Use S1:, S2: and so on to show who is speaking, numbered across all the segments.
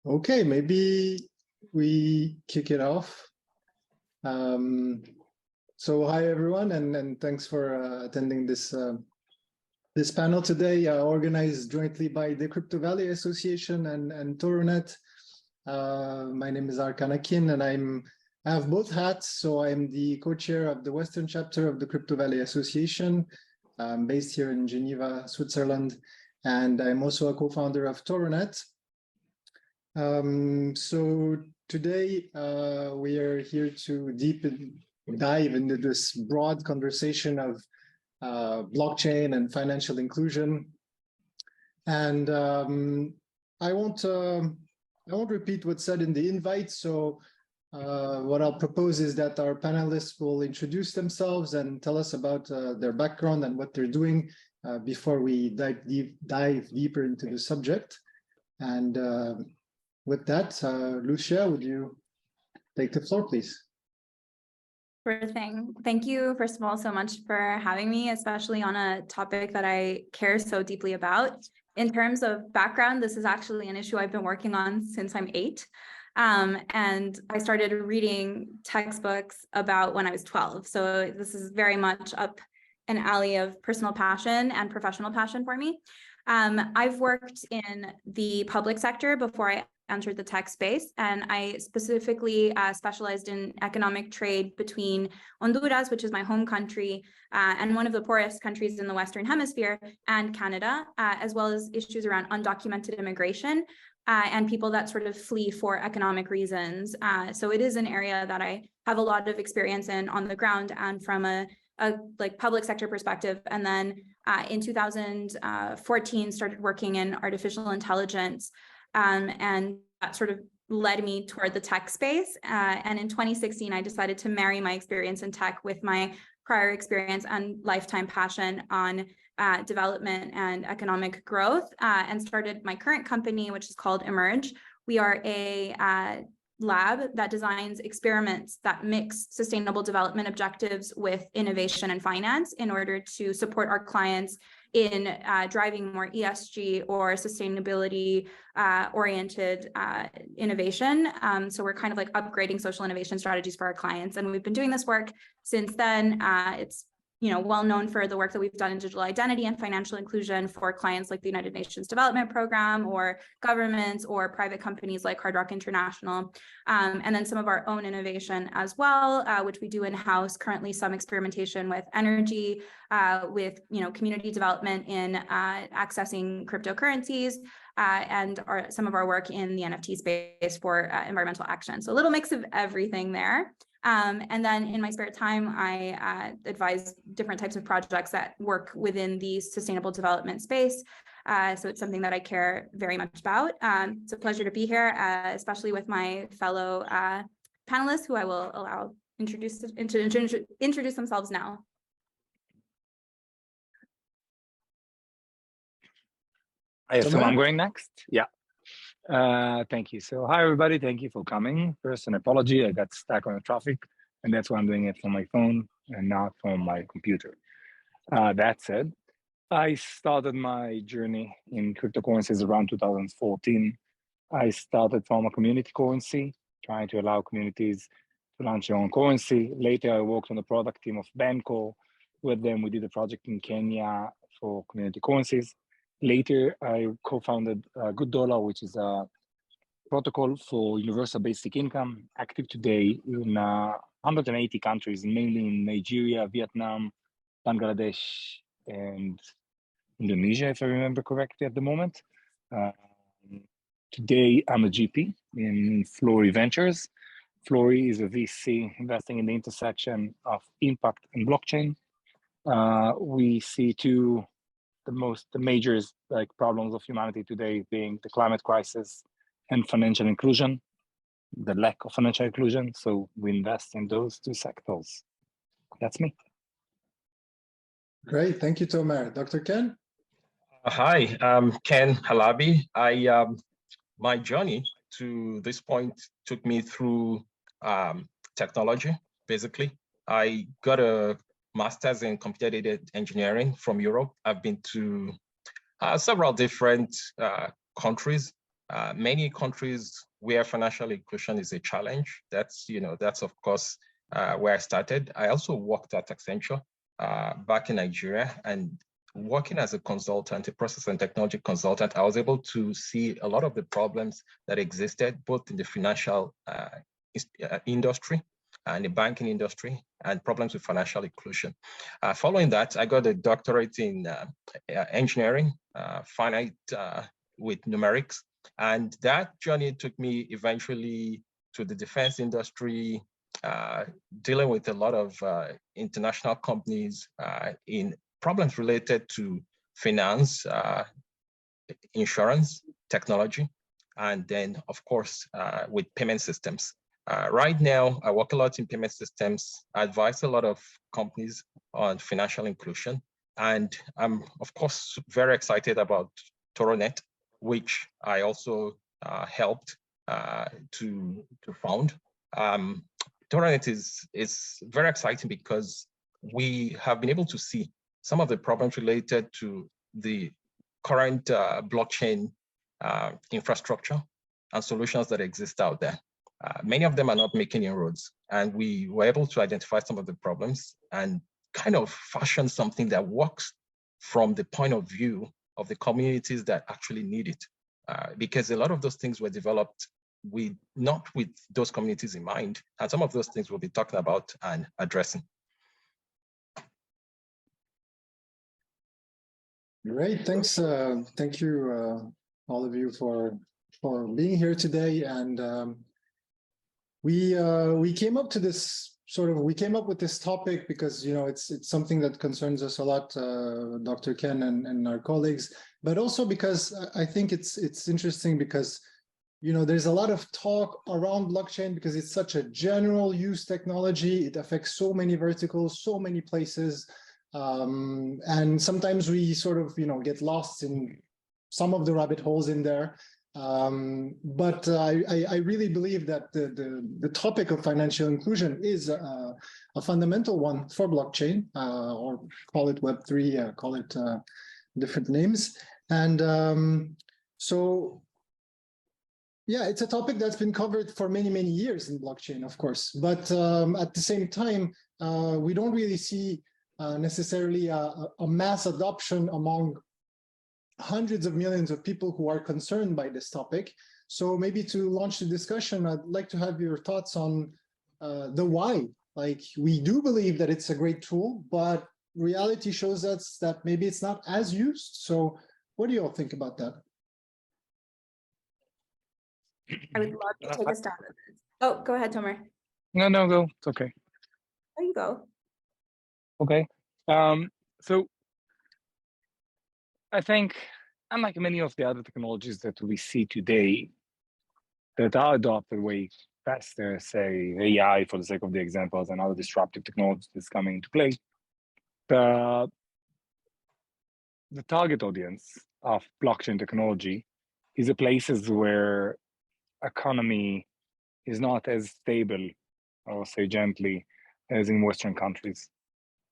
S1: Okay, maybe we kick it off. So hi everyone, and thanks for attending this this panel today, organized jointly by the Crypto Valley Association and Toronet. My name is Arkan Akin, and I have both hats. So I'm the co-chair of the Western chapter of the Crypto Valley Association, based here in Geneva, Switzerland, and I'm also a co-founder of Toronet. So today we are here to dive into this broad conversation of blockchain and financial inclusion. And I won't repeat what's said in the invite. So what I'll propose is that our panelists will introduce themselves and tell us about their background and what they're doing before we dive deeper into the subject. And with that, Lucia, would you take the floor, please?
S2: Sure thing. Thank you, first of all, so much for having me, especially on a topic that I care so deeply about. In terms of background, this is actually an issue I've been working on since I'm 8. And I started reading textbooks about when I was 12. So this is very much up an alley of personal passion and professional passion for me. I've worked in the public sector before I entered the tech space, and I specifically specialized in economic trade between Honduras, which is my home country, and one of the poorest countries in the Western Hemisphere, and Canada, as well as issues around undocumented immigration and people that sort of flee for economic reasons. So it is an area that I have a lot of experience in on the ground and from a like public sector perspective. And then in 2014 started working in artificial intelligence, and that sort of led me toward the tech space. And in 2016, I decided to marry my experience in tech with my prior experience and lifetime passion on development and economic growth, and started my current company, which is called Emerge. We are a lab that designs experiments that mix sustainable development objectives with innovation and finance in order to support our clients in driving more ESG or sustainability oriented innovation. So we're kind of like upgrading social innovation strategies for our clients. And we've been doing this work since then. It's well known for the work that we've done in digital identity and financial inclusion for clients like the United Nations Development Program, or governments or private companies like Hard Rock International. And then some of our own innovation as well, which we do in-house, currently some experimentation with energy, with community development in accessing cryptocurrencies, and some of our work in the NFT space for environmental action. So a little mix of everything there. And then in my spare time, I advise different types of projects that work within the sustainable development space. So it's something that I care very much about. It's a pleasure to be here, especially with my fellow panelists, who I will allow introduce themselves now.
S3: I assume I'm going next. Yeah. Thank you. So hi, everybody. Thank you for coming. First, an apology. I got stuck on the traffic, and that's why I'm doing it from my phone and not from my computer. That said, I started my journey in cryptocurrencies around 2014. I started from a community currency, trying to allow communities to launch their own currency. Later, I worked on the product team of Banco. With them, we did a project in Kenya for community currencies. Later, I co-founded Good Dollar, which is a protocol for universal basic income, active today in 180 countries, mainly in Nigeria, Vietnam, Bangladesh, and Indonesia, if I remember correctly at the moment. Today, I'm a GP in Flory Ventures. Flory is a VC investing in the intersection of impact and blockchain. We see the major problems of humanity today being the climate crisis and financial inclusion, the lack of financial inclusion. So we invest in those two sectors. That's me.
S1: Great, thank you, Tomer. Dr. Ken?
S4: Hi, I'm Ken Halabi. My journey to this point took me through technology, basically. I got a master's in computer-aided engineering from Europe. I've been to several different countries many countries where financial inclusion is a challenge. That's of course where I started. I also worked at Accenture back in Nigeria, and working as a consultant, a process and technology consultant, I was able to see a lot of the problems that existed both in the financial industry and the banking industry, and problems with financial inclusion. Following that, I got a doctorate in engineering, finite with numerics. And that journey took me eventually to the defense industry, dealing with a lot of international companies in problems related to finance, insurance, technology, and then, of course, with payment systems. Right now, I work a lot in payment systems. I advise a lot of companies on financial inclusion. And I'm, of course, very excited about ToroNet, which I also helped to found. ToroNet is very exciting because we have been able to see some of the problems related to the current blockchain infrastructure and solutions that exist out there. Many of them are not making inroads, and we were able to identify some of the problems and kind of fashion something that works from the point of view of the communities that actually need it. Because a lot of those things were developed not with those communities in mind, and some of those things we'll be talking about and addressing.
S1: Great, thanks. Thank you, all of you, for being here today. And we came up to this with this topic because it's something that concerns us a lot, Dr. Ken and our colleagues, but also because I think it's interesting because there's a lot of talk around blockchain because it's such a general use technology. It affects so many verticals, so many places. And sometimes we sort of, get lost in some of the rabbit holes in there. But I really believe that the topic of financial inclusion is a fundamental one for blockchain, or call it Web3, call it different names. And so, yeah, it's a topic that's been covered for many, many years in blockchain, of course. But at the same time, we don't really see necessarily a mass adoption among hundreds of millions of people who are concerned by this topic. So maybe to launch the discussion, I'd like to have your thoughts on the why. Like, we do believe that it's a great tool, but reality shows us that maybe it's not as used. So what do you all think about that?
S2: I would love to take a stab at this. Oh, go ahead, Tomer.
S3: No, go. It's okay.
S2: There you go.
S3: Okay. So I think, unlike many of the other technologies that we see today that are adopted way faster, say AI for the sake of the examples and other disruptive technologies that's coming into play, the target audience of blockchain technology is the places where economy is not as stable, or say gently, as in Western countries.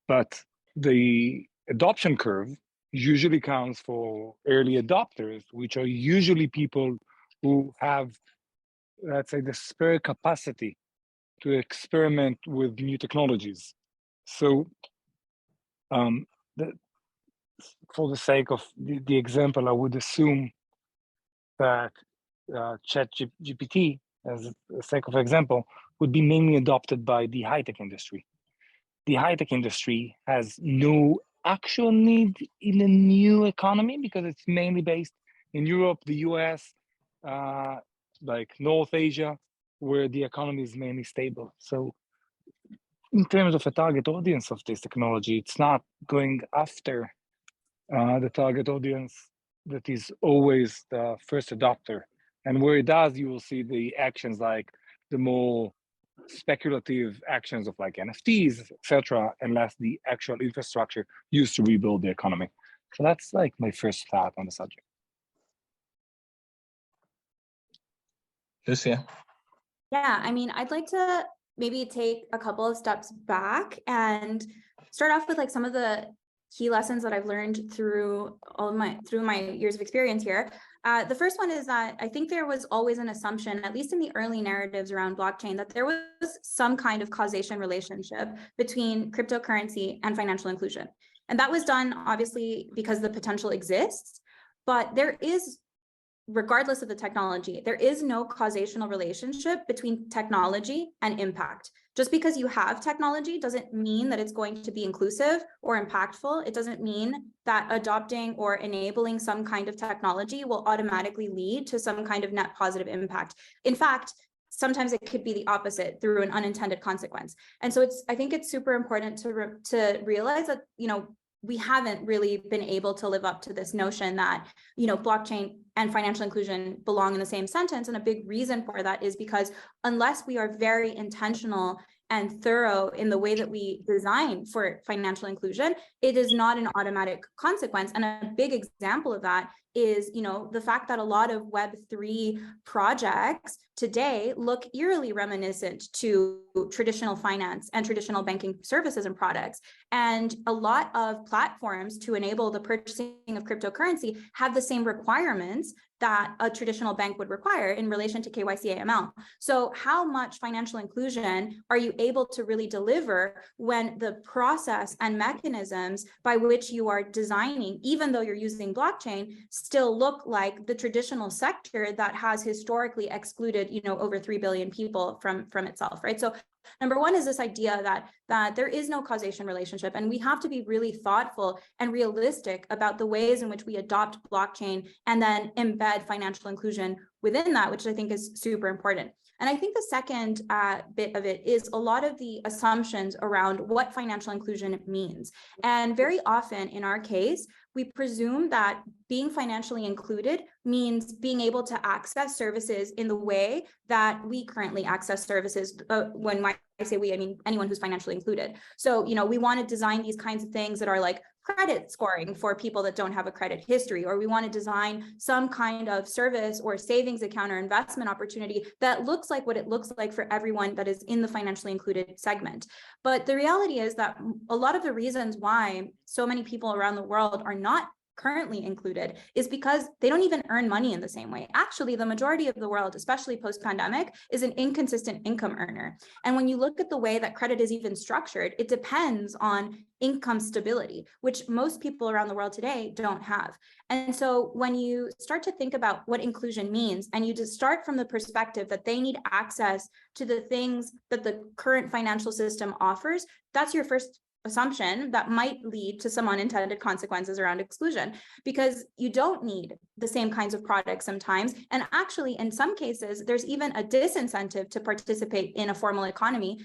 S3: But the adoption curve usually counts for early adopters, which are usually people who have, let's say, the spare capacity to experiment with new technologies. So for the sake of the example, I would assume that ChatGPT, as a sake of example, would be mainly adopted by the high-tech industry. The high-tech industry has no actual need in a new economy because it's mainly based in Europe, the US, like North Asia, where the economy is mainly stable. So in terms of a target audience of this technology, it's not going after the target audience that is always the first adopter. And where it does, you will see the actions like the more speculative actions of like NFTs, etc., unless the actual infrastructure used to rebuild the economy. So that's like my first thought on the subject.
S4: Lucia?
S2: Yeah, I mean, I'd like to maybe take a couple of steps back and start off with like some of the key lessons that I've learned through my years of experience here. The first one is that I think there was always an assumption, at least in the early narratives around blockchain, that there was some kind of causation relationship between cryptocurrency and financial inclusion. And that was done obviously because the potential exists, but there is, regardless of the technology, there is no causational relationship between technology and impact. Just because you have technology doesn't mean that it's going to be inclusive or impactful. It doesn't mean that adopting or enabling some kind of technology will automatically lead to some kind of net positive impact. In fact, sometimes it could be the opposite through an unintended consequence. And so I think it's super important to realize that, we haven't really been able to live up to this notion that, blockchain and financial inclusion belong in the same sentence. And a big reason for that is because unless we are very intentional and thorough in the way that we design for financial inclusion, it is not an automatic consequence. And a big example of that is, the fact that a lot of Web3 projects today look eerily reminiscent to traditional finance and traditional banking services and products. And a lot of platforms to enable the purchasing of cryptocurrency have the same requirements that a traditional bank would require in relation to KYC AML. So how much financial inclusion are you able to really deliver when the process and mechanisms by which you are designing, even though you're using blockchain, still look like the traditional sector that has historically excluded, over 3 billion people from itself, right? So number one is this idea that there is no causation relationship, and we have to be really thoughtful and realistic about the ways in which we adopt blockchain and then embed financial inclusion within that, which I think is super important. And I think the second bit of it is a lot of the assumptions around what financial inclusion means. And very often in our case, we presume that being financially included means being able to access services in the way that we currently access services. When I say we, I mean anyone who's financially included. So, we want to design these kinds of things that are like credit scoring for people that don't have a credit history, or we want to design some kind of service or savings account or investment opportunity that looks like what it looks like for everyone that is in the financially included segment. But the reality is that a lot of the reasons why so many people around the world are not currently included is because they don't even earn money in the same way. Actually, the majority of the world, especially post-pandemic, is an inconsistent income earner. And when you look at the way that credit is even structured, it depends on income stability, which most people around the world today don't have. And so when you start to think about what inclusion means, and you just start from the perspective that they need access to the things that the current financial system offers, that's your first assumption that might lead to some unintended consequences around exclusion, because you don't need the same kinds of products sometimes. And actually, in some cases, there's even a disincentive to participate in a formal economy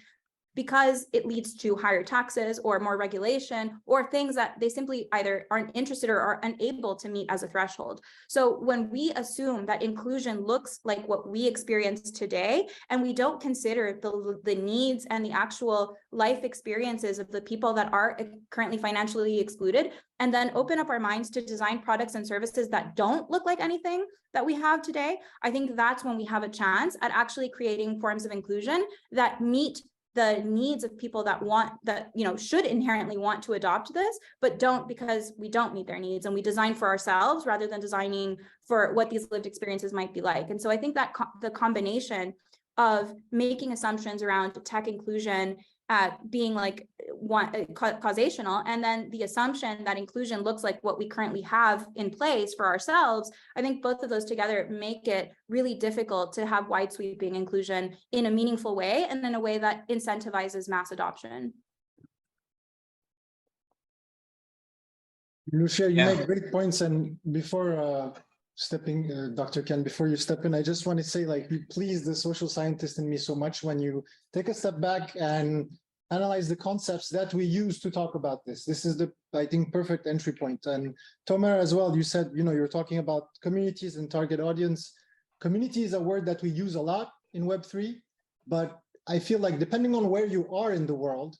S2: because it leads to higher taxes or more regulation or things that they simply either aren't interested or are unable to meet as a threshold. So when we assume that inclusion looks like what we experience today, and we don't consider the needs and the actual life experiences of the people that are currently financially excluded, and then open up our minds to design products and services that don't look like anything that we have today, I think that's when we have a chance at actually creating forms of inclusion that meet the needs of people that should inherently want to adopt this, but don't, because we don't meet their needs, and we design for ourselves rather than designing for what these lived experiences might be like. And so I think that the combination of making assumptions around tech inclusion being like causational, and then the assumption that inclusion looks like what we currently have in place for ourselves, I think both of those together make it really difficult to have wide sweeping inclusion in a meaningful way and in a way that incentivizes mass adoption.
S1: Lucia, you make great points. And before Dr. Ken, before you step in, I just want to say, you please the social scientist in me so much when you take a step back and analyze the concepts that we use to talk about this. This is the, I think, perfect entry point. And Tomer as well, you said, you're talking about communities and target audience. Community is a word that we use a lot in Web3, but I feel like depending on where you are in the world,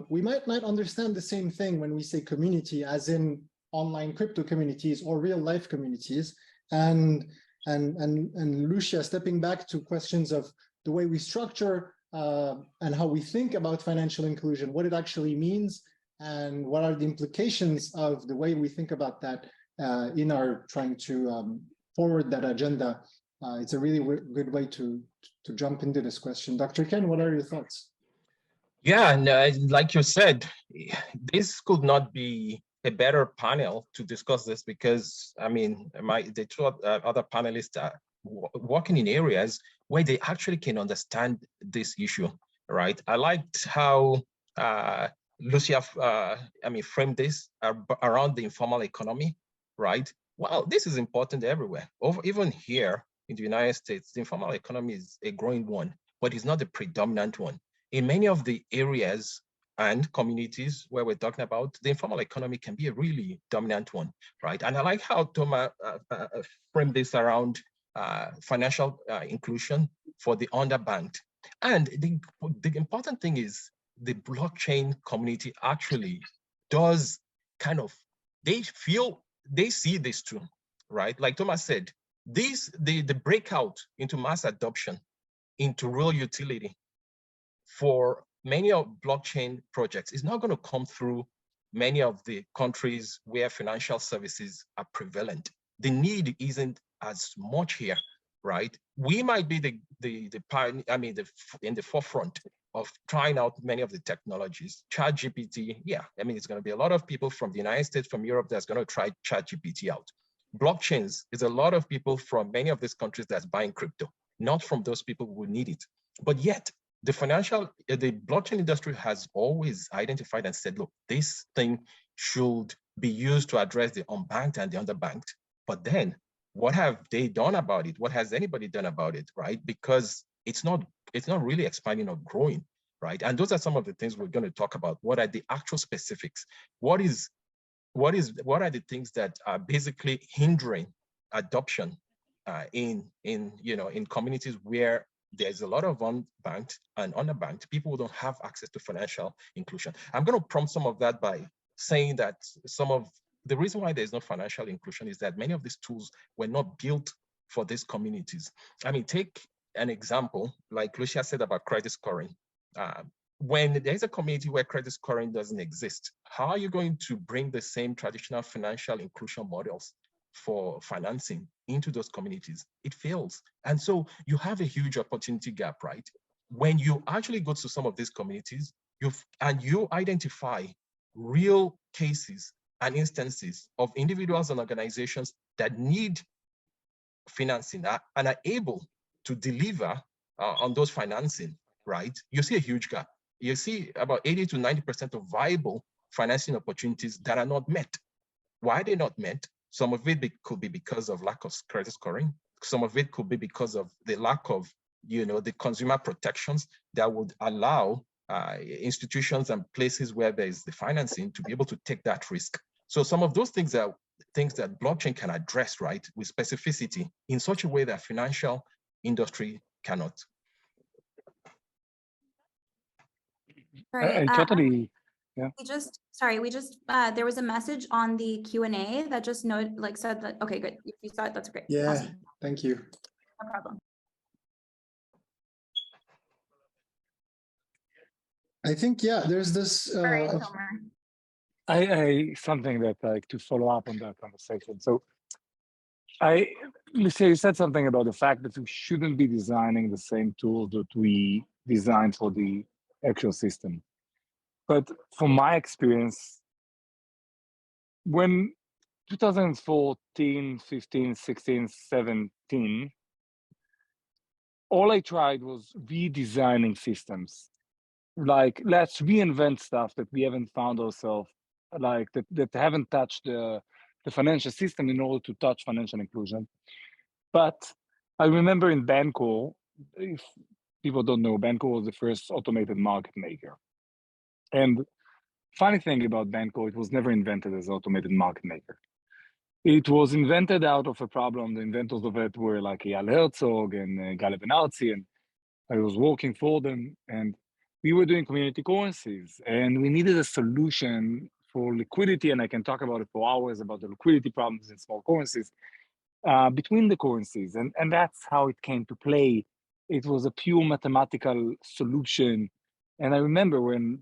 S1: we might not understand the same thing when we say community, as in online crypto communities or real life communities. And Lucia, stepping back to questions of the way we structure and how we think about financial inclusion, what it actually means. and what are the implications of the way we think about that in our trying to forward that agenda. It's a really good way to jump into this question. Dr. Ken, what are your thoughts?
S4: Yeah, and like you said, this could not be a better panel to discuss this, because I mean, the two other panelists are working in areas where they actually can understand this issue, right? I liked how Lucia, framed this around the informal economy, right? Well, this is important everywhere. Even here in the United States, the informal economy is a growing one, but it's not the predominant one. In many of the areas and communities where we're talking about, the informal economy can be a really dominant one, right? And I like how Thomas framed this around financial inclusion for the underbanked. And the important thing is the blockchain community actually does they see this too, right? Like Thomas said, the breakout into mass adoption, into real utility for many of blockchain projects is not going to come through many of the countries where financial services are prevalent. The need isn't as much here, right? We might be in the forefront of trying out many of the technologies. ChatGPT, yeah, it's going to be a lot of people from the United States, from Europe, that's going to try ChatGPT out. Blockchains is a lot of people from many of these countries that's buying crypto, not from those people who need it. But yet, the blockchain industry has always identified and said, look, this thing should be used to address the unbanked and the underbanked. But then what have they done about it? What has anybody done about it, right? Because it's not really expanding or growing, right? And those are some of the things we're going to talk about. What are the actual specifics? What are the things that are basically hindering adoption in communities where there's a lot of unbanked and underbanked people who don't have access to financial inclusion? I'm going to prompt some of that by saying that some of the reason why there's no financial inclusion is that many of these tools were not built for these communities. Take an example, like Lucia said about credit scoring. When there's a community where credit scoring doesn't exist, how are you going to bring the same traditional financial inclusion models for financing into those communities? It fails. And so you have a huge opportunity gap, right? When you actually go to some of these communities, you identify real cases and instances of individuals and organizations that need financing and are able to deliver on those financing, right? You see a huge gap. You see about 80 to 90% of viable financing opportunities that are not met. Why are they not met? Some of it could be because of lack of credit scoring. Some of it could be because of the lack of, the consumer protections that would allow institutions and places where there is the financing to be able to take that risk. So some of those things are things that blockchain can address, right, with specificity in such a way that financial industry cannot.
S2: Sorry,
S3: I totally, yeah.
S2: We just there was a message on the Q&A that just said that, okay, good. If you saw it, that's great.
S1: Yeah,
S2: awesome.
S1: Thank you.
S2: No problem.
S1: I think, yeah, there's this.
S2: Sorry,
S3: I something that to follow up on that conversation. So Lucia, you said something about the fact that we shouldn't be designing the same tools that we designed for the actual system. But from my experience, when 2014, 15, 16, 17, all I tried was redesigning systems. Like, let's reinvent stuff that we haven't found ourselves, like that haven't touched the financial system in order to touch financial inclusion. But I remember in Bancor, if people don't know, Bancor was the first automated market maker. And funny thing about Bancor, it was never invented as automated market maker. It was invented out of a problem. The inventors of it were like Eyal Herzog and Gale Ben-Arzi, and I was working for them. And we were doing community currencies, and we needed a solution for liquidity. And I can talk about it for hours about the liquidity problems in small currencies between the currencies. And that's how it came to play. It was a pure mathematical solution. And I remember when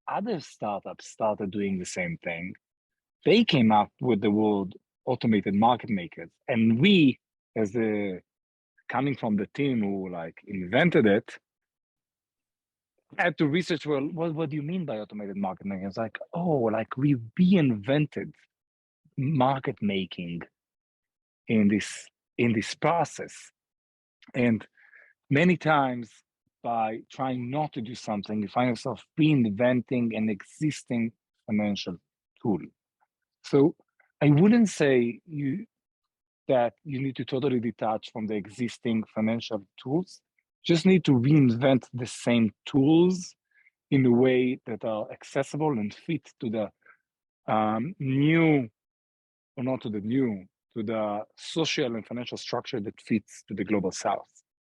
S3: other startups started doing the same thing. They came up with the word automated market makers. And we, as the coming from the team who like invented it, had to research, well, what do you mean by automated market making? It's like, oh, like we reinvented market making in this process. And many times by trying not to do something, you find yourself reinventing an existing financial tool. So I wouldn't say that you need to totally detach from the existing financial tools. Just need to reinvent the same tools in a way that are accessible and fit to the new, or not to the new, to the social and financial structure that fits to the global south.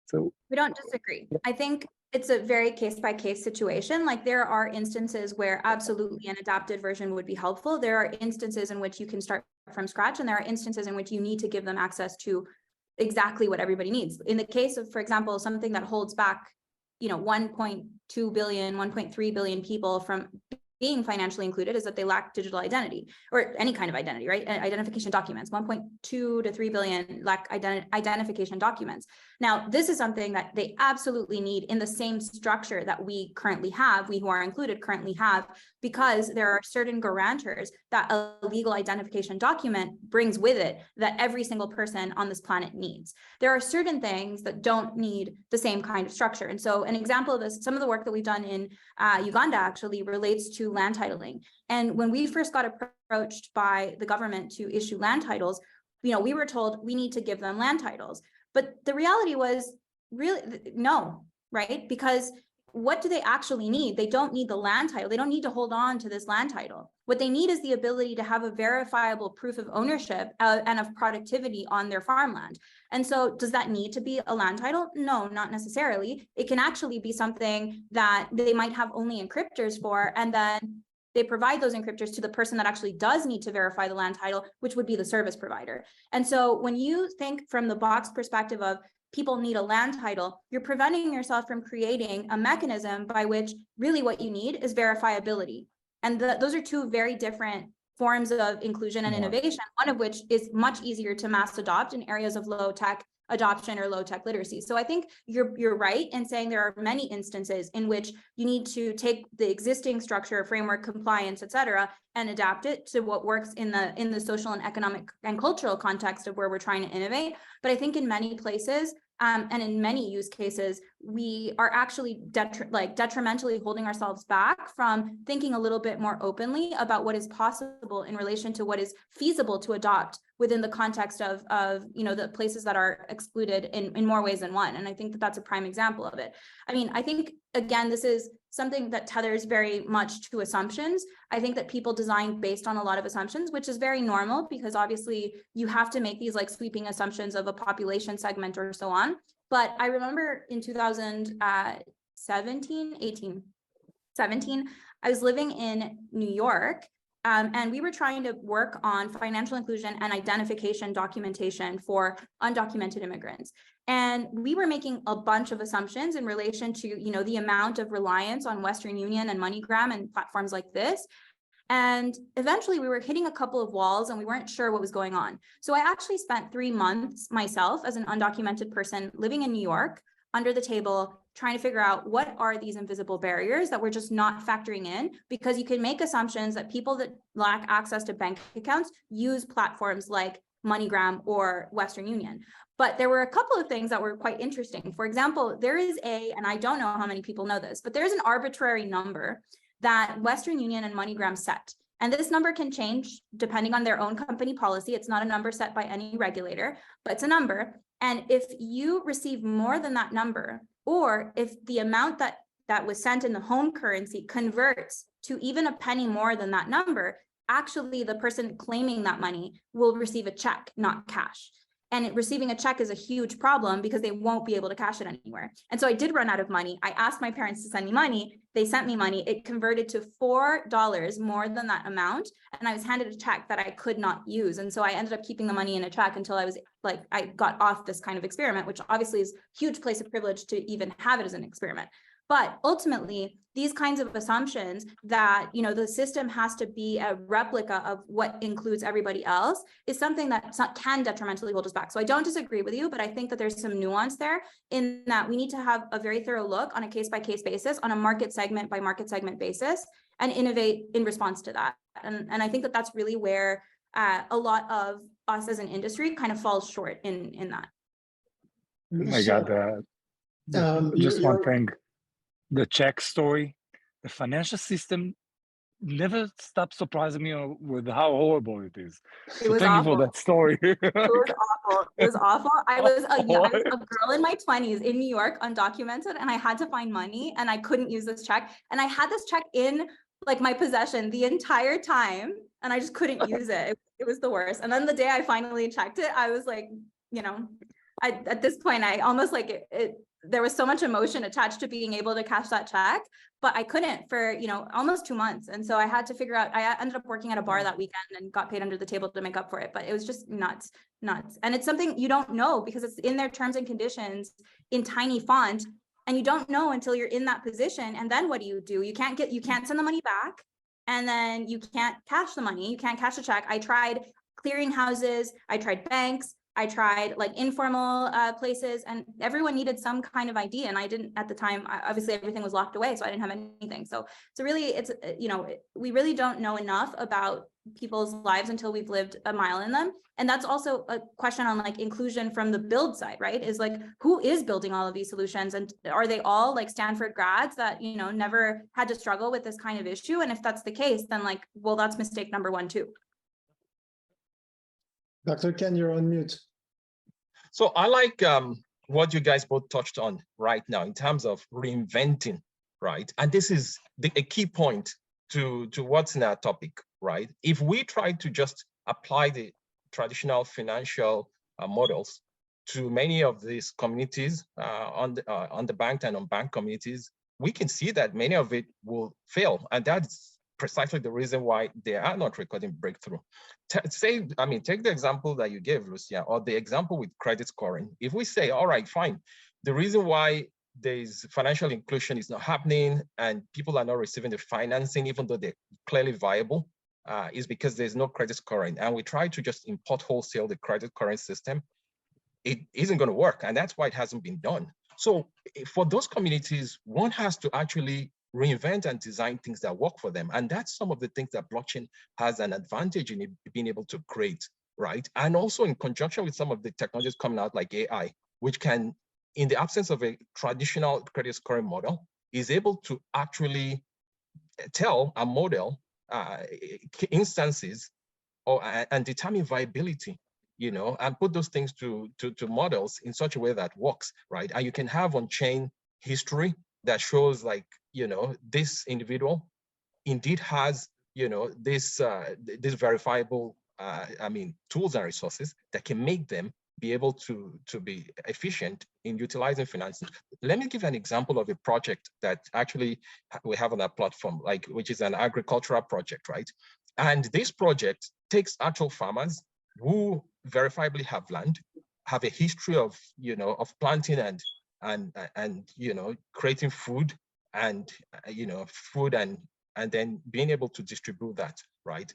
S3: So
S2: we don't disagree. I think it's a very case-by-case situation. Like there are instances where absolutely an adapted version would be helpful. There are instances in which you can start from scratch, and there are instances in which you need to give them access to exactly what everybody needs. In the case of, for example, something that holds back, 1.2 billion, 1.3 billion people from being financially included is that they lack digital identity or any kind of identity, right? Identification documents, 1.2 to 3 billion lack identification documents. Now, this is something that they absolutely need in the same structure that we currently have, we who are included currently have, because there are certain guarantors that a legal identification document brings with it that every single person on this planet needs. There are certain things that don't need the same kind of structure. And so an example of this, some of the work that we've done in Uganda actually relates to land titling. And when we first got approached by the government to issue land titles, we were told we need to give them land titles. But the reality was really no, right? Because what do they actually need? They don't need the land title. They don't need to hold on to this land title. What they need is the ability to have a verifiable proof of ownership and of productivity on their farmland. And so does that need to be a land title? No, not necessarily. It can actually be something that they might have only encryptors for, and then they provide those encryptors to the person that actually does need to verify the land title, which would be the service provider. And so when you think from the box perspective of people need a land title, you're preventing yourself from creating a mechanism by which really what you need is verifiability. And those are two very different forms of inclusion and innovation, one of which is much easier to mass adopt in areas of low tech adoption or low tech literacy. So I think you're right in saying there are many instances in which you need to take the existing structure, framework, compliance, et cetera, and adapt it to what works in the social and economic and cultural context of where we're trying to innovate. But I think in many places, and in many use cases, we are actually detrimentally holding ourselves back from thinking a little bit more openly about what is possible in relation to what is feasible to adopt within the context of the places that are excluded in more ways than one. And I think that that's a prime example of it. I mean, I think, again, this is something that tethers very much to assumptions. I think that people design based on a lot of assumptions, which is very normal because obviously you have to make these like sweeping assumptions of a population segment or so on. But I remember in 2017, I was living in New York, and we were trying to work on financial inclusion and identification documentation for undocumented immigrants. And we were making a bunch of assumptions in relation to, the amount of reliance on Western Union and MoneyGram and platforms like this. And eventually we were hitting a couple of walls and we weren't sure what was going on. So I actually spent 3 months myself as an undocumented person living in New York under the table, trying to figure out what are these invisible barriers that we're just not factoring in, because you can make assumptions that people that lack access to bank accounts use platforms like MoneyGram or Western Union. But there were a couple of things that were quite interesting. For example, there is and I don't know how many people know this, but there's an arbitrary number that Western Union and MoneyGram set. And this number can change depending on their own company policy. It's not a number set by any regulator, but it's a number. And if you receive more than that number, or if the amount that was sent in the home currency converts to even a penny more than that number, actually the person claiming that money will receive a check, not cash. And receiving a check is a huge problem because they won't be able to cash it anywhere. And so I did run out of money. I asked my parents to send me money. They sent me money. It converted to $4 more than that amount. And I was handed a check that I could not use. And so I ended up keeping the money in a check until I got off this kind of experiment, which obviously is a huge place of privilege to even have it as an experiment. But ultimately, these kinds of assumptions that, you know, the system has to be a replica of what includes everybody else is something that can detrimentally hold us back. So I don't disagree with you, but I think that there's some nuance there in that we need to have a very thorough look on a case-by-case basis, on a market segment by market segment basis, and innovate in response to that. And I think that that's really where a lot of us as an industry kind of falls short in that.
S3: Oh my God, just one thing. The Czech story, the financial system never stops surprising me with how horrible it is. So thank you for that story.
S2: It was awful. It was awful. I was a girl in my 20s in New York, undocumented, and I had to find money and I couldn't use this check. And I had this check in like my possession the entire time and I just couldn't use it. It was the worst. And then the day I finally checked it, I was like, you know, at this point, I almost like there was so much emotion attached to being able to cash that check, but I couldn't for, you know, almost 2 months. And so I had to figure out, I ended up working at a bar that weekend and got paid under the table to make up for it. But it was just nuts. And it's something you don't know because it's in their terms and conditions in tiny font. And you don't know until you're in that position. And then what do? You can't send the money back. And then you can't cash the money. You can't cash the check. I tried clearing houses. I tried banks. I tried like informal places, and everyone needed some kind of ID, and I didn't at the time. Obviously, everything was locked away, so I didn't have anything. So really, it's, you know, we really don't know enough about people's lives until we've lived a mile in them. And that's also a question on like inclusion from the build side, right? Is like, who is building all of these solutions, and are they all like Stanford grads that, you know, never had to struggle with this kind of issue? And if that's the case, then like, well, that's mistake number one too.
S1: Dr. Ken, you're on mute.
S4: So I like what you guys both touched on right now in terms of reinventing, right? And this is a key point to what's in our topic, right? If we try to just apply the traditional financial models to many of these communities, underbanked and unbanked communities, we can see that many of it will fail. And that's precisely the reason why they are not recording breakthrough. Take the example that you gave, Lucia, or the example with credit scoring. If we say, all right, fine, the reason why there's financial inclusion is not happening and people are not receiving the financing, even though they're clearly viable, is because there's no credit scoring. And we try to just import wholesale the credit scoring system. It isn't going to work. And that's why it hasn't been done. So for those communities, one has to actually reinvent and design things that work for them. And that's some of the things that blockchain has an advantage in being able to create, right? And also in conjunction with some of the technologies coming out like AI, which can, in the absence of a traditional credit scoring model, is able to actually tell a model instances and determine viability, you know, and put those things to models in such a way that works, right? And you can have on-chain history that shows like, you know, this individual indeed has, you know, this verifiable, tools and resources that can make them be able to be efficient in utilizing finances. Let me give an example of a project that actually we have on our platform, like, which is an agricultural project, right? And this project takes actual farmers who verifiably have land, have a history of, you know, of planting and you know, creating food and and then being able to distribute that, right?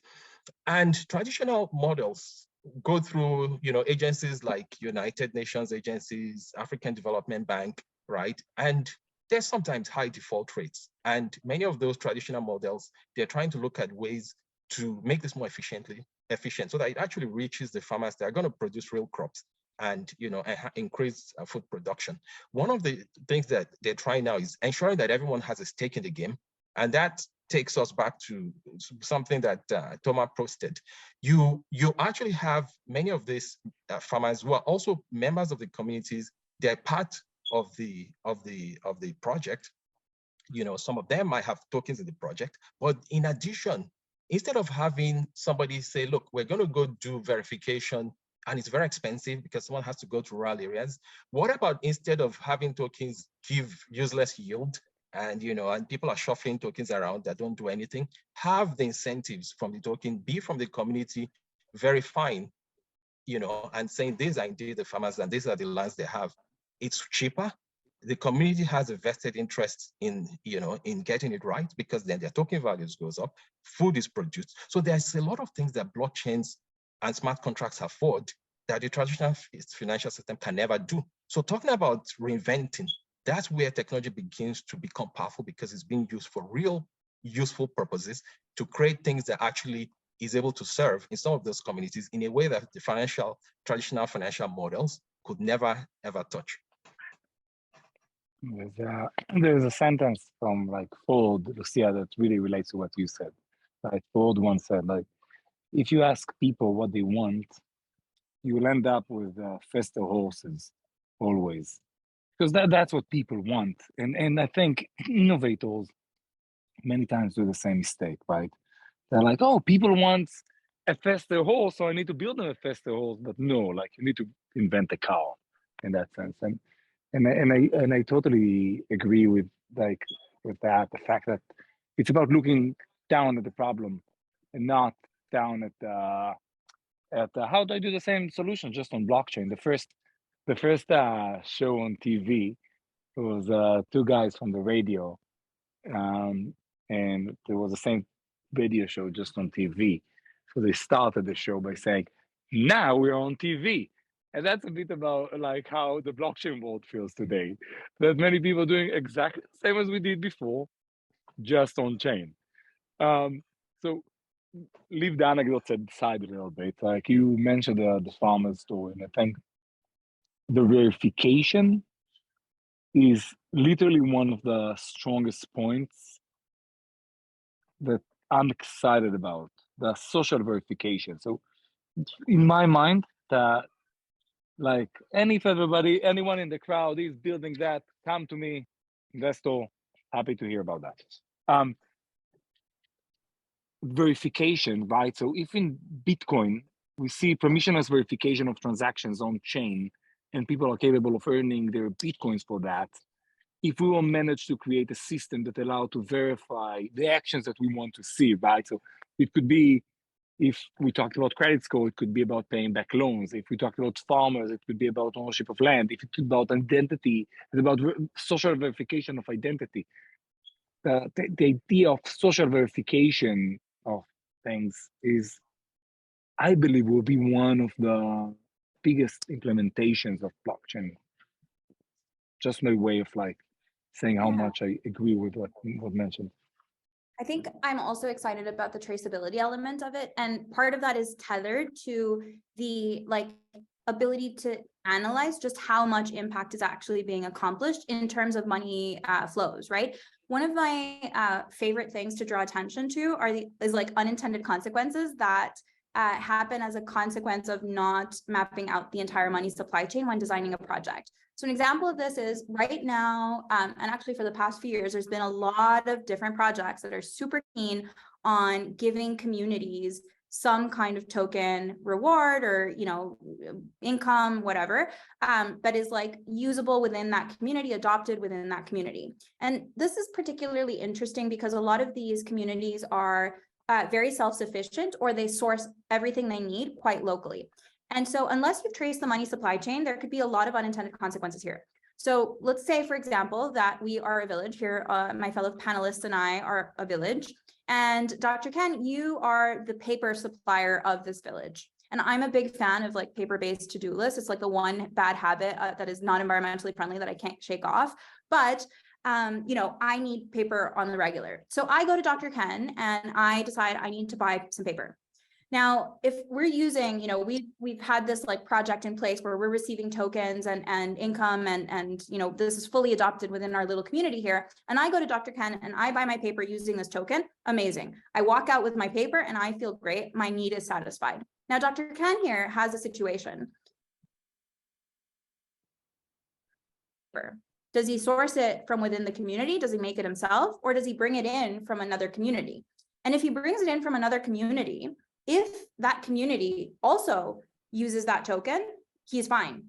S4: And traditional models go through, you know, agencies like United Nations agencies, African Development Bank, right? And there's sometimes high default rates. And many of those traditional models, they're trying to look at ways to make this more efficient so that it actually reaches the farmers that are going to produce real crops and, you know, increase food production. One of the things that they're trying now is ensuring that everyone has a stake in the game. And that takes us back to something that Thomas posted. You actually have many of these farmers who are also members of the communities. They're part of the project. You know, some of them might have tokens in the project, but in addition, instead of having somebody say, look, we're going to go do verification and it's very expensive because someone has to go to rural areas. What about instead of having tokens give useless yield and, you know, and people are shuffling tokens around that don't do anything, have the incentives from the token be from the community verifying, you know, and saying these are indeed the farmers and these are the lands they have. It's cheaper, the community has a vested interest in, in getting it right, because then their token values goes up, food is produced. So there's a lot of things that blockchains and smart contracts afford that the traditional financial system can never do. So talking about reinventing, that's where technology begins to become powerful, because it's being used for real useful purposes to create things that actually is able to serve in some of those communities in a way that the traditional financial models could never, ever touch.
S3: There's a sentence from like Ford, Lucia, that really relates to what you said. Like Ford once said, like, if you ask people what they want, you will end up with faster horses, always, because that's what people want. And I think innovators many times do the same mistake, right? They're like, oh, people want a faster horse, so I need to build them a faster horse. But no, like, you need to invent a car in that sense. And I totally agree with that. The fact that it's about looking down at the problem and not down at how do I do the same solution just on blockchain. The first show on TV was two guys from the radio, and there was the same video show just on TV. So they started the show by saying, "Now we're on TV." And that's a bit about like how the blockchain world feels today. That many people doing exactly the same as we did before, just on chain. So leave the anecdotes aside a little bit. Like you mentioned the farmer's story, and I think the verification is literally one of the strongest points that I'm excited about, the social verification. So in my mind, that like anyone in the crowd is building that, come to me, investor, happy to hear about that. Verification, right? So if in Bitcoin, we see permissionless verification of transactions on chain, and people are capable of earning their Bitcoins for that, if we will manage to create a system that allows to verify the actions that we want to see, right? So it could be, if we talked about credit score, it could be about paying back loans. If we talked about farmers, it could be about ownership of land. If it's about identity, it's about social verification of identity. The idea of social verification of things is, I believe, will be one of the biggest implementations of blockchain. Just my way of like saying how much I agree with what mentioned.
S2: I think I'm also excited about the traceability element of it. And part of that is tethered to the ability to analyze just how much impact is actually being accomplished in terms of money flows, right? One of my favorite things to draw attention to is unintended consequences that happen as a consequence of not mapping out the entire money supply chain when designing a project. So an example of this is right now, and actually for the past few years, there's been a lot of different projects that are super keen on giving communities some kind of token reward or, income, whatever, that is usable within that community, adopted within that community. And this is particularly interesting because a lot of these communities are very self-sufficient, or they source everything they need quite locally. And so unless you've traced the money supply chain, there could be a lot of unintended consequences here. So let's say, for example, that we are a village here. My fellow panelists and I are a village. And Dr. Ken, you are the paper supplier of this village. And I'm a big fan of paper-based to-do lists. It's like the one bad habit that is not environmentally friendly that I can't shake off. But I need paper on the regular. So I go to Dr. Ken and I decide I need to buy some paper. Now, if we're using, we've had this project in place where we're receiving tokens and income and this is fully adopted within our little community here. And I go to Dr. Ken and I buy my paper using this token. Amazing. I walk out with my paper and I feel great. My need is satisfied. Now, Dr. Ken here has a situation. Does he source it from within the community? Does he make it himself? Or does he bring it in from another community? And if he brings it in from another community, if that community also uses that token, he's fine.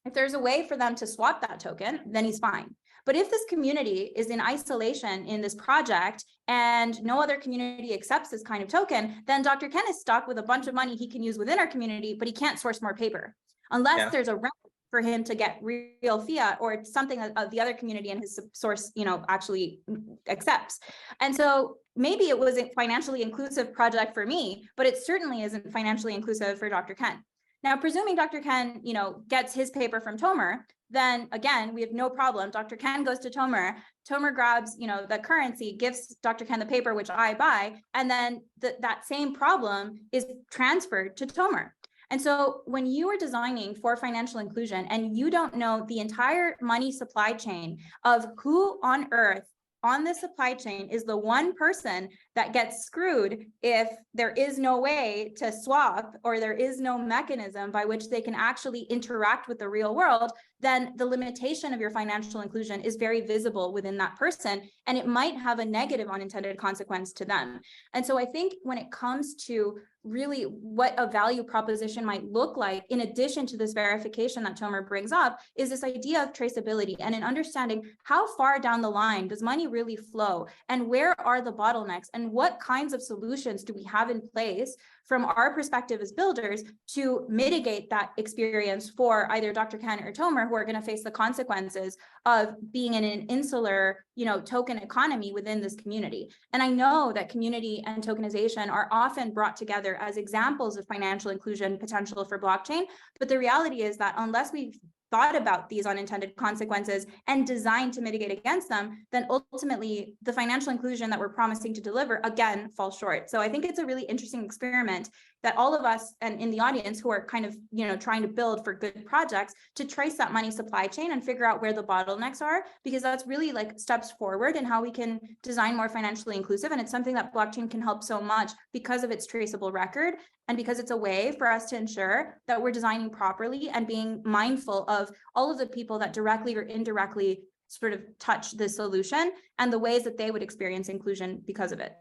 S2: If there's a way for them to swap that token, then he's fine. But if this community is in isolation in this project and no other community accepts this kind of token, then Dr. Ken is stuck with a bunch of money he can use within our community, but he can't source more paper unless there's a route for him to get real fiat or something that the other community and his source, actually accepts. And so maybe it wasn't financially inclusive project for me, but it certainly isn't financially inclusive for Dr. Ken. Now, presuming Dr. Ken, gets his paper from Tomer, then again, we have no problem. Dr. Ken goes to Tomer, Tomer grabs, the currency, gives Dr. Ken the paper, which I buy, and then that same problem is transferred to Tomer. And so when you are designing for financial inclusion and you don't know the entire money supply chain of who on earth on this supply chain is the one person that gets screwed if there is no way to swap or there is no mechanism by which they can actually interact with the real world, then the limitation of your financial inclusion is very visible within that person, and it might have a negative unintended consequence to them. And so I think when it comes to really what a value proposition might look like, in addition to this verification that Tomer brings up, is this idea of traceability and an understanding how far down the line does money really flow, and where are the bottlenecks, and what kinds of solutions do we have in place from our perspective as builders to mitigate that experience for either Dr. Ken or Tomer, who are going to face the consequences of being in an insular, token economy within this community. And I know that community and tokenization are often brought together as examples of financial inclusion potential for blockchain. But the reality is that unless we've thought about these unintended consequences and designed to mitigate against them, then ultimately the financial inclusion that we're promising to deliver again falls short. So I think it's a really interesting experiment that all of us and in the audience who are kind of, trying to build for good projects to trace that money supply chain and figure out where the bottlenecks are, because that's really like steps forward in how we can design more financially inclusive. And it's something that blockchain can help so much because of its traceable record and because it's a way for us to ensure that we're designing properly and being mindful of all of the people that directly or indirectly sort of touch this solution and the ways that they would experience inclusion because of it.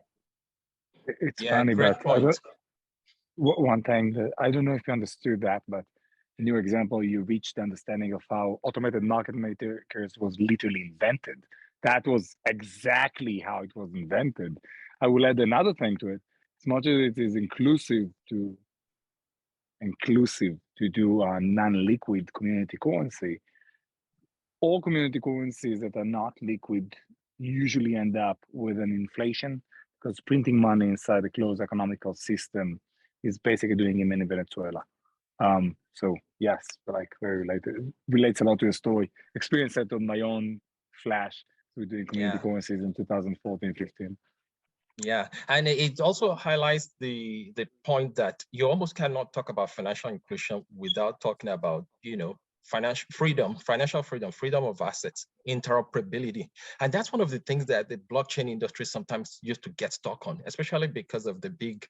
S3: It's funny, but one thing that I don't know if you understood that, but in your example, you reached the understanding of how automated market makers was literally invented. That was exactly how it was invented. I will add another thing to it. As much as it is inclusive to do a non-liquid community currency, all community currencies that are not liquid usually end up with an inflation, because printing money inside a closed economical system is basically doing it in Venezuela. So yes, like very related, relates a lot to your story. Experience that on my own flash through doing community currencies in 2014, 15.
S4: Yeah, and it also highlights the point that you almost cannot talk about financial inclusion without talking about, financial freedom of assets, interoperability. And that's one of the things that the blockchain industry sometimes used to get stuck on, especially because of the big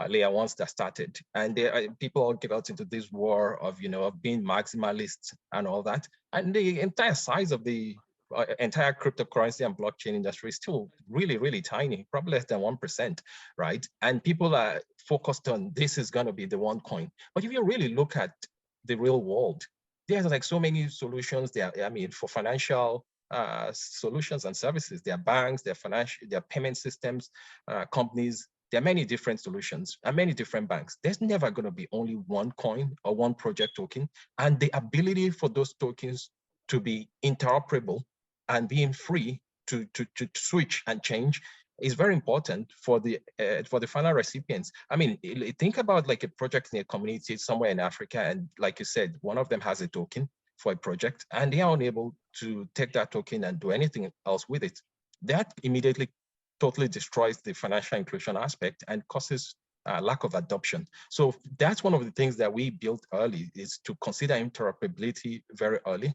S4: layer ones that started. And people all get out into this war of, of being maximalists and all that. And the entire size of the entire cryptocurrency and blockchain industry is still really, really tiny, probably less than 1%, right? And people are focused on this is going to be the one coin. But if you really look at the real world, there's like so many solutions there. I mean, for financial solutions and services, there are banks, there are payment systems, companies. There are many different solutions and many different banks. There's never going to be only one coin or one project token, and the ability for those tokens to be interoperable and being free to switch and change is very important for the final recipients. I mean, think about like a project in a community somewhere in Africa, and like you said, one of them has a token for a project, and they are unable to take that token and do anything else with it. That immediately totally destroys the financial inclusion aspect and causes lack of adoption. So that's one of the things that we built early, is to consider interoperability very early.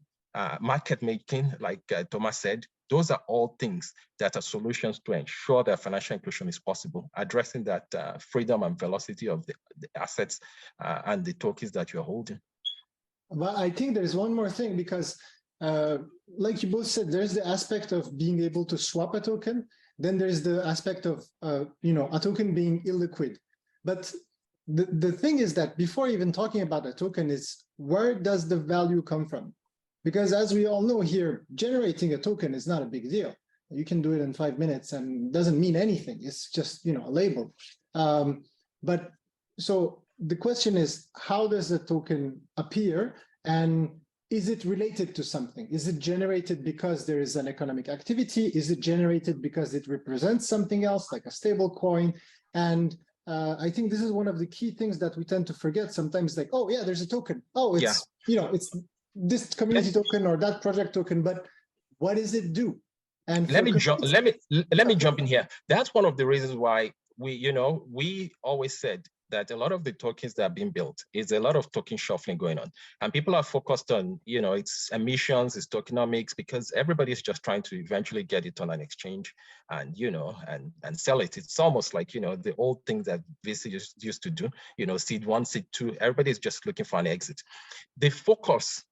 S4: Market making, like Thomas said, those are all things that are solutions to ensure that financial inclusion is possible, addressing that freedom and velocity of the assets and the tokens that you're holding.
S1: But I think there's one more thing, because like you both said, there's the aspect of being able to swap a token. Then there's the aspect of, a token being illiquid. But the thing is that before even talking about a token is, where does the value come from? Because as we all know here, generating a token is not a big deal. You can do it in 5 minutes and doesn't mean anything. It's just, a label. But so the question is, how does the token appear? And is it related to something? Is it generated because there is an economic activity? Is it generated because it represents something else, like a stable coin? And I think this is one of the key things that we tend to forget sometimes, like, oh yeah, there's a token. Oh, it's, it's this community token or that project token, but what does it do? And
S4: let me jump in here. That's one of the reasons why we always said that a lot of the tokens that are being built is a lot of token shuffling going on, and people are focused on it's emissions, it's tokenomics, because everybody's just trying to eventually get it on an exchange and and sell it. It's almost like the old thing that VC used to do, seed one, seed two. Everybody's just looking for an exit. The focus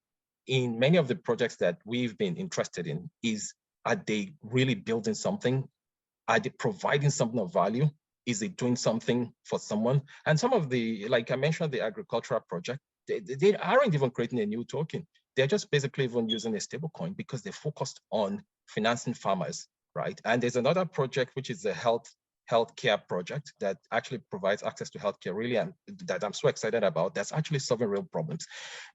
S4: in many of the projects that we've been interested in is, are they really building something? Are they providing something of value? Is it doing something for someone? And some of the, like I mentioned, the agricultural project, they aren't even creating a new token. They're just basically even using a stable coin because they're focused on financing farmers, right? And there's another project, which is a healthcare project that actually provides access to healthcare, really, and that I'm so excited about. That's actually solving real problems.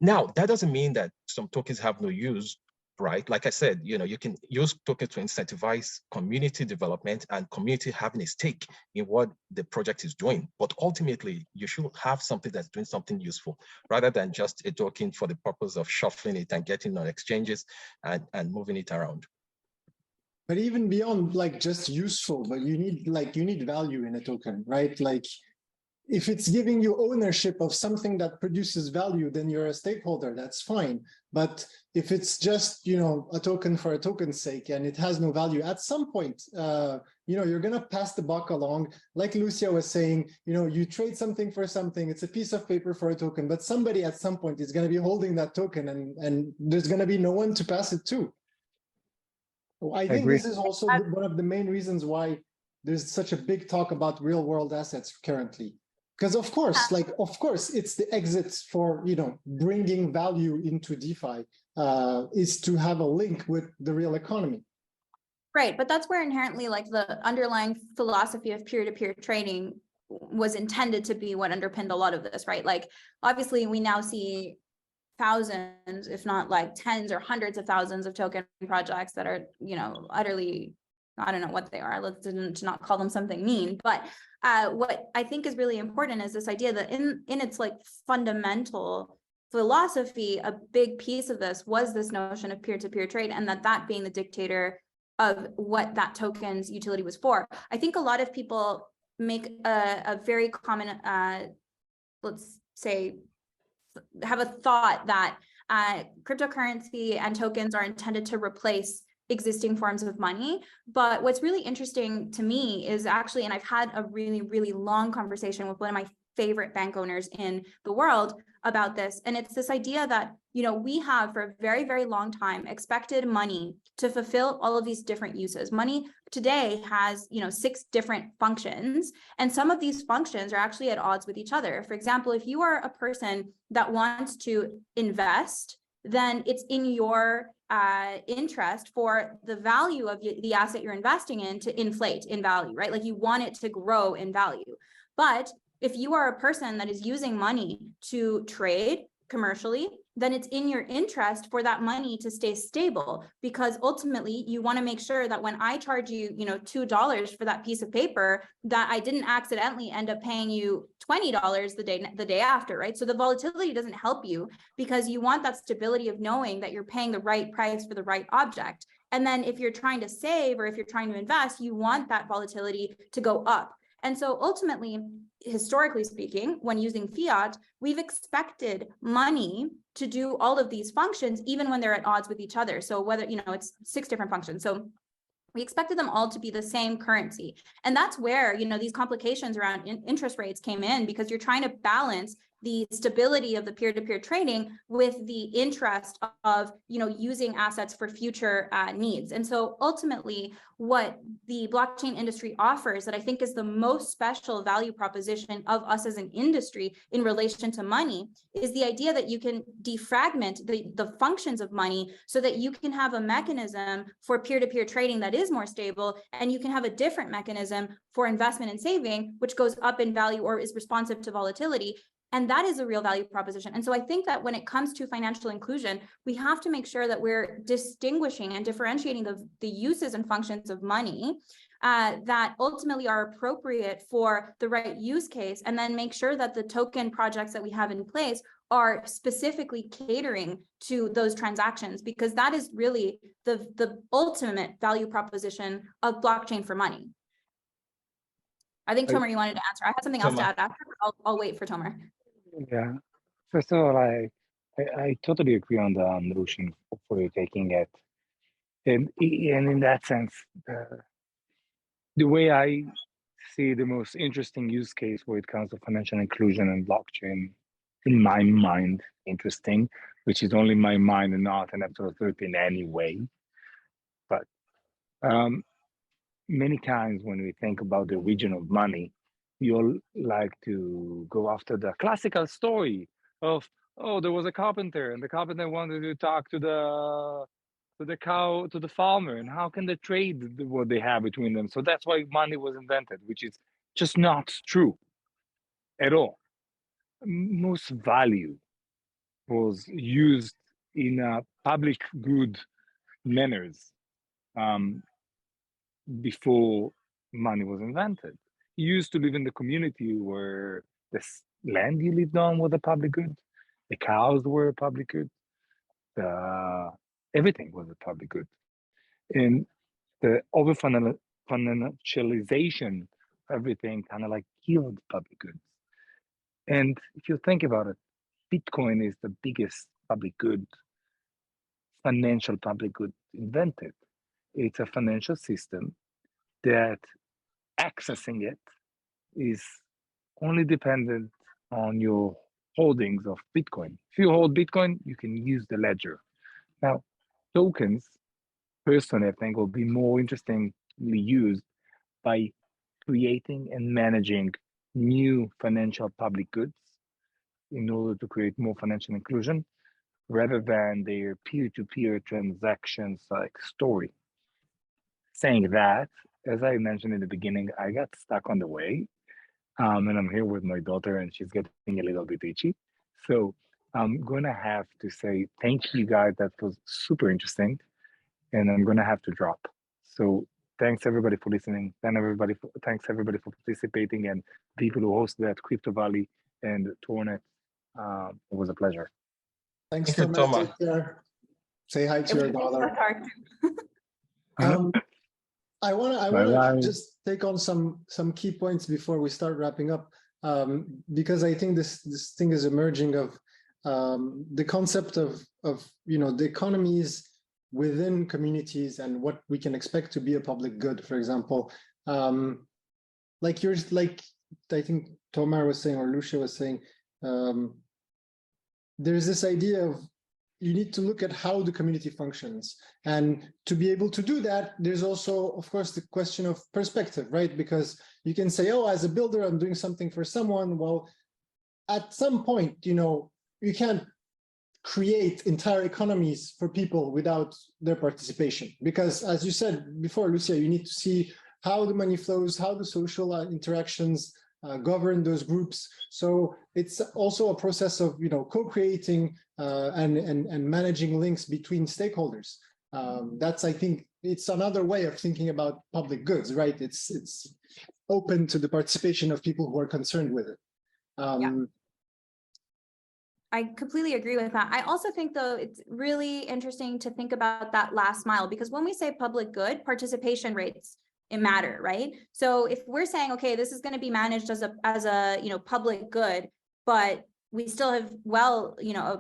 S4: Now, that doesn't mean that some tokens have no use, right? Like I said, you can use tokens to incentivize community development and community having a stake in what the project is doing. But ultimately, you should have something that's doing something useful rather than just a token for the purpose of shuffling it and getting on exchanges and moving it around.
S1: But even beyond like just useful, but you need value in a token, right? Like if it's giving you ownership of something that produces value, then you're a stakeholder, that's fine. But if it's just, a token for a token's sake and it has no value, at some point, you're going to pass the buck along. Like Lucia was saying, you trade something for something, it's a piece of paper for a token, but somebody at some point is going to be holding that token and there's going to be no one to pass it to. I think this is also one of the main reasons why there's such a big talk about real world assets currently. Because of course, it's the exits for, bringing value into DeFi is to have a link with the real economy.
S2: Right, but that's where inherently like the underlying philosophy of peer-to-peer trading was intended to be what underpinned a lot of this, right? Like, obviously we now see thousands, if not like tens or hundreds of thousands of token projects that are, utterly, I don't know what they are, let's not call them something mean, but what I think is really important is this idea that in its like fundamental philosophy, a big piece of this was this notion of peer-to-peer trade, and that being the dictator of what that token's utility was for. I think a lot of people make a very common, let's say, have a thought that cryptocurrency and tokens are intended to replace existing forms of money. But what's really interesting to me is actually, and I've had a really, really long conversation with one of my favorite bank owners in the world about this. And it's this idea that, we have for a very, very long time expected money to fulfill all of these different uses. Money today has, 6 different functions, and some of these functions are actually at odds with each other. For example, if you are a person that wants to invest, then it's in your interest for the value of the asset you're investing in to inflate in value, right? Like you want it to grow in value. But if you are a person that is using money to trade commercially, then it's in your interest for that money to stay stable, because ultimately you want to make sure that when I charge you, $2 for that piece of paper, that I didn't accidentally end up paying you $20 the day after, right? So the volatility doesn't help you because you want that stability of knowing that you're paying the right price for the right object. And then if you're trying to save or if you're trying to invest, you want that volatility to go up. And so ultimately, historically speaking, when using fiat, we've expected money to do all of these functions, even when they're at odds with each other. So whether, it's 6 different functions. So we expected them all to be the same currency. And that's where, these complications around interest rates came in, because you're trying to balance the stability of the peer-to-peer trading with the interest of, using assets for future needs. And so ultimately, what the blockchain industry offers that I think is the most special value proposition of us as an industry in relation to money is the idea that you can defragment the functions of money so that you can have a mechanism for peer-to-peer trading that is more stable, and you can have a different mechanism for investment and saving, which goes up in value or is responsive to volatility. And that is a real value proposition. And so I think that when it comes to financial inclusion, we have to make sure that we're distinguishing and differentiating the uses and functions of money that ultimately are appropriate for the right use case, and then make sure that the token projects that we have in place are specifically catering to those transactions, because that is really the ultimate value proposition of blockchain for money. I think, Tomer, you wanted to answer. I have something else to add after. I'll wait for Tomer.
S3: Yeah. First of all, I totally agree on the notion for you taking it. And in that sense, the way I see the most interesting use case where it comes to financial inclusion and blockchain, in my mind, interesting, which is only my mind and not an absolute truth in any way. But many times when we think about the origin of money, you'll like to go after the classical story of, oh, there was a carpenter and the carpenter wanted to talk to the farmer, and how can they trade what they have between them? So that's why money was invented, which is just not true at all. Most value was used in a public good manners before money was invented. You used to live in the community where the land you lived on was a public good, the cows were a public good, everything was a public good. And the over financialization, everything kind of like killed public goods. And if you think about it, Bitcoin is the biggest public good, financial public good invented. It's a financial system that accessing it is only dependent on your holdings of Bitcoin. If you hold Bitcoin, you can use the ledger. Now, tokens, personally, I think will be more interestingly used by creating and managing new financial public goods in order to create more financial inclusion, rather than their peer-to-peer transactions like story. Saying that, as I mentioned in the beginning, I got stuck on the way, and I'm here with my daughter and she's getting a little bit itchy. So I'm gonna have to say thank you guys, that was super interesting, and I'm gonna have to drop. So thanks everybody for listening. Thanks everybody for participating, and people who hosted at Crypto Valley and Tornet. It was a pleasure.
S1: Thanks,
S4: Thank you,
S1: Tomer.
S4: Tomer.
S1: Take care. Say hi to your daughter. I want to just take on some key points before we start wrapping up, because I think this thing is emerging of the concept of the economies within communities and what we can expect to be a public good. For example, like I think Tomer was saying, or Lucia was saying, there's this idea of you need to look at how the community functions. And to be able to do that, there's also, of course, the question of perspective, right? Because you can say, oh, as a builder, I'm doing something for someone. Well, at some point, you can't create entire economies for people without their participation. Because as you said before, Lucia, you need to see how the money flows, how the social interactions govern those groups. So it's also a process of co-creating and managing links between stakeholders. That's, I think, it's another way of thinking about public goods, right? It's open to the participation of people who are concerned with it.
S2: Yeah. I completely agree with that. I also think, though, it's really interesting to think about that last mile, because when we say public good, participation rates matter, right? So if we're saying, okay, this is going to be managed as a public good, but we still have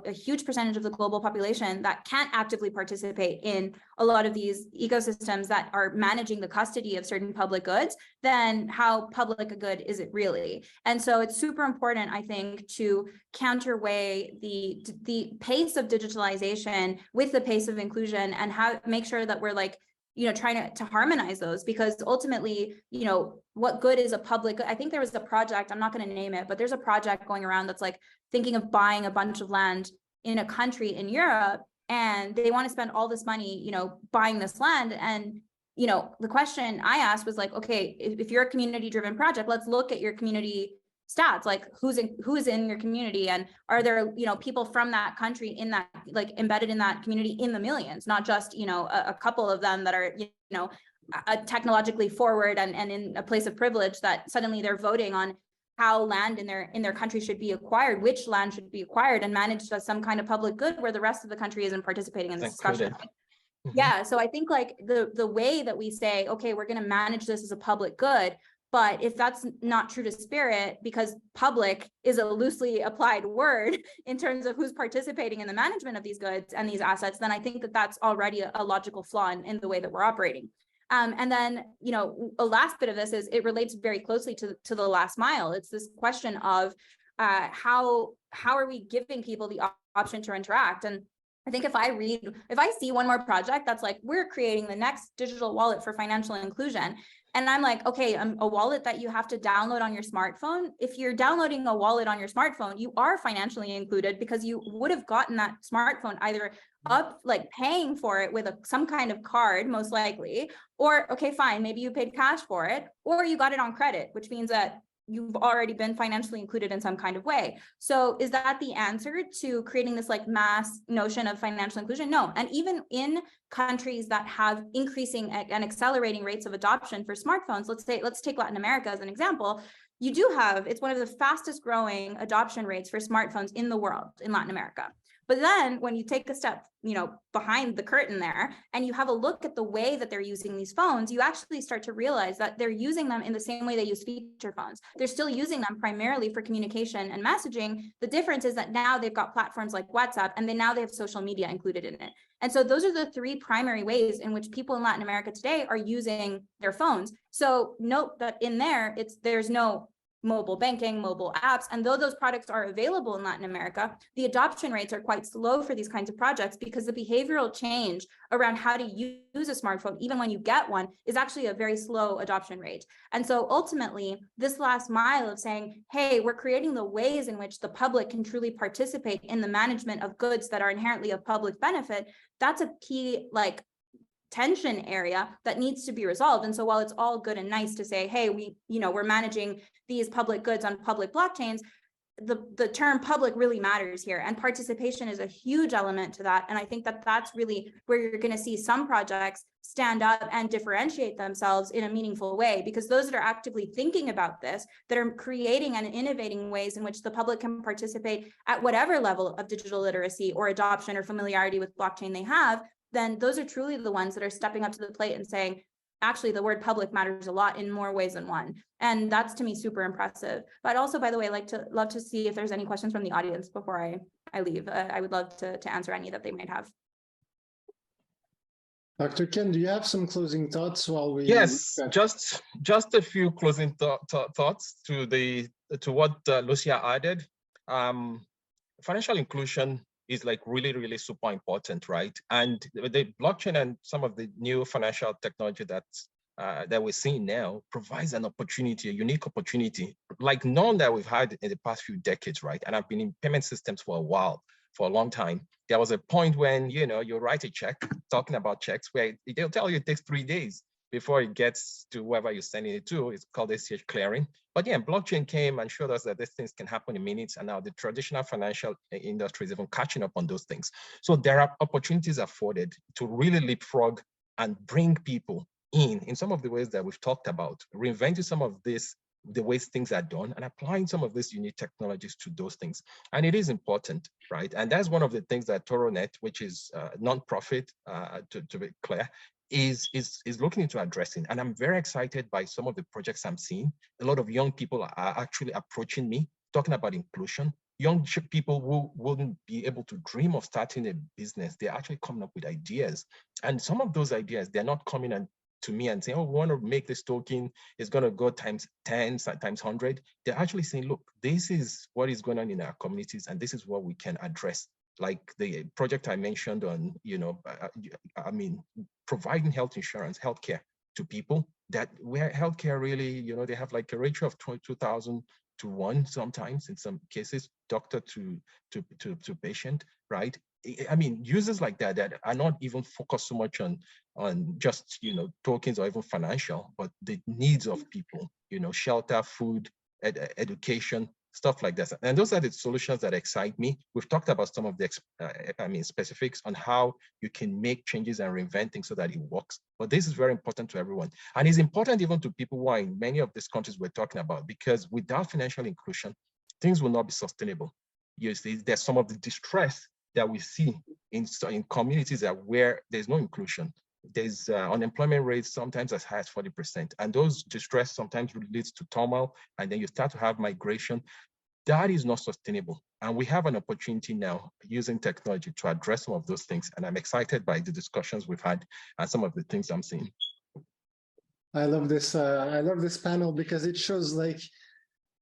S2: a huge percentage of the global population that can't actively participate in a lot of these ecosystems that are managing the custody of certain public goods, then how public a good is it really? And so it's super important, I think, to counterweigh the pace of digitalization with the pace of inclusion, and make sure that we're trying to harmonize those, because ultimately, what good is a public good? I think there was a project, I'm not going to name it, but there's a project going around that's thinking of buying a bunch of land in a country in Europe, and they want to spend all this money, buying this land. And, the question I asked was okay, if you're a community driven project, let's look at your community stats, like who is in your community, and are there, you know, people from that country in that, like embedded in that community in the millions, not just, you know, a couple of them that are, you know, technologically forward and in a place of privilege, that suddenly they're voting on how land in their country should be acquired, which land should be acquired and managed as some kind of public good, where the rest of the country isn't participating in this discussion. Yeah, so I think like the way that we say, okay, we're going to manage this as a public good, but if that's not true to spirit, because public is a loosely applied word in terms of who's participating in the management of these goods and these assets, then I think that that's already a logical flaw in the way that we're operating. And then, you know, a last bit of this is it relates very closely to the last mile. It's this question of how are we giving people the option to interact? And I think if I see one more project that's like, we're creating the next digital wallet for financial inclusion, and I'm like, okay, a wallet that you have to download on your smartphone. If you're downloading a wallet on your smartphone, you are financially included because you would have gotten that smartphone either up, like paying for it with some kind of card, most likely, or okay, fine, maybe you paid cash for it, or you got it on credit, which means that you've already been financially included in some kind of way. So is that the answer to creating this like mass notion of financial inclusion? No. And even in countries that have increasing and accelerating rates of adoption for smartphones, let's take Latin America as an example. You do have, it's one of the fastest growing adoption rates for smartphones in the world in Latin America. But then when you take a step, you know, behind the curtain there, and you have a look at the way that they're using these phones, you actually start to realize that they're using them in the same way they use feature phones. They're still using them primarily for communication and messaging. The difference is that now they've got platforms like WhatsApp, and now they have social media included in it. And so those are the three primary ways in which people in Latin America today are using their phones. So note that in there, there's no mobile banking, mobile apps. And though those products are available in Latin America, the adoption rates are quite slow for these kinds of projects because the behavioral change around how to use a smartphone, even when you get one, is actually a very slow adoption rate. And so ultimately, this last mile of saying, hey, we're creating the ways in which the public can truly participate in the management of goods that are inherently of public benefit, that's a key, like, tension area that needs to be resolved. And so while it's all good and nice to say, hey, we're managing these public goods on public blockchains, the term public really matters here, and participation is a huge element to that. And I think that that's really where you're going to see some projects stand up and differentiate themselves in a meaningful way, because those that are actively thinking about this, that are creating and innovating ways in which the public can participate at whatever level of digital literacy or adoption or familiarity with blockchain they have, then those are truly the ones that are stepping up to the plate and saying, actually, the word public matters a lot in more ways than one. And that's, to me, super impressive. But also, by the way, love to see if there's any questions from the audience before I leave. I would love to answer any that they might have. Dr.
S1: Ken, do you have some closing thoughts while we?
S4: Yes, just a few closing thoughts to what Lucia added. Financial inclusion is like really, really super important, right? And the blockchain and some of the new financial technology that we're seeing now provides an opportunity, a unique opportunity, like none that we've had in the past few decades, right? And I've been in payment systems for a long time. There was a point when, you write a check, talking about checks, where they'll tell you it takes 3 days before it gets to whoever you're sending it to. It's called ACH clearing. But yeah, blockchain came and showed us that these things can happen in minutes. And now the traditional financial industry is even catching up on those things. So there are opportunities afforded to really leapfrog and bring people in some of the ways that we've talked about, reinventing some of this, the ways things are done, and applying some of these unique technologies to those things. And it is important, right? And that's one of the things that ToroNet, which is non-profit, to be clear, is looking into addressing. And I'm very excited by some of the projects I'm seeing. A lot of young people are actually approaching me, talking about inclusion. Young people who wouldn't be able to dream of starting a business, they're actually coming up with ideas. And some of those ideas, they're not coming to me and saying, oh, we want to make this token, it's going to go times 10, times 100. They're actually saying, look, this is what is going on in our communities, and this is what we can address. Like the project I mentioned on, providing health insurance, healthcare to people, that where healthcare really, they have like a ratio of 2,000 to 1 sometimes in some cases, doctor to patient, right? I mean, users like that are not even focused so much on just, tokens or even financial, but the needs of people, shelter, food, education, stuff like that. And those are the solutions that excite me. We've talked about some of the specifics on how you can make changes and reinvent things so that it works. But this is very important to everyone. And it's important even to people who are in many of these countries we're talking about, because without financial inclusion, things will not be sustainable. You see, there's some of the distress that we see in communities where there's no inclusion. There's unemployment rates sometimes as high as 40%. And those distress sometimes leads to turmoil, and then you start to have migration. That is not sustainable. And we have an opportunity now using technology to address some of those things. And I'm excited by the discussions we've had and some of the things I'm seeing.
S1: I love this panel because it shows like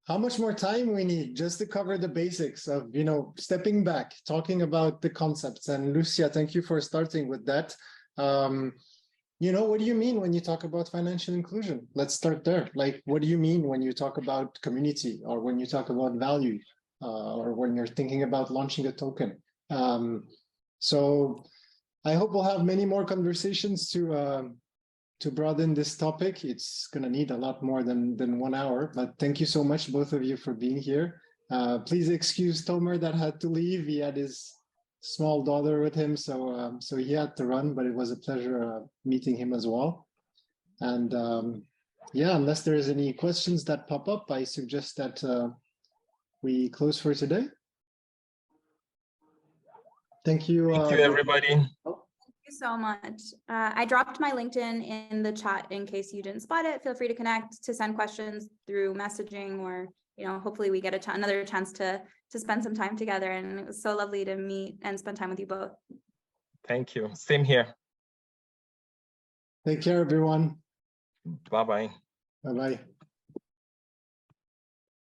S1: how much more time we need just to cover the basics of, stepping back, talking about the concepts. And Lucia, thank you for starting with that. What do you mean when you talk about financial inclusion? Let's start there. Like, what do you mean when you talk about community, or when you talk about value, or when you're thinking about launching a token? So I hope we'll have many more conversations to broaden this topic. It's going to need a lot more than 1 hour, but thank you so much, both of you, for being here. Please excuse Tomer that had to leave. He had his small daughter with him, so he had to run, but it was a pleasure meeting him as well. And yeah, unless there's any questions that pop up, I suggest that we close for today. Thank you.
S4: Thank you, everybody.
S2: Thank you so much. I dropped my LinkedIn in the chat in case you didn't spot it. Feel free to connect, to send questions through messaging, or hopefully we get another chance to spend some time together. And it was so lovely to meet and spend time with you both.
S4: Thank you. Same here.
S1: Take care, everyone.
S4: Bye-bye.
S1: Bye-bye.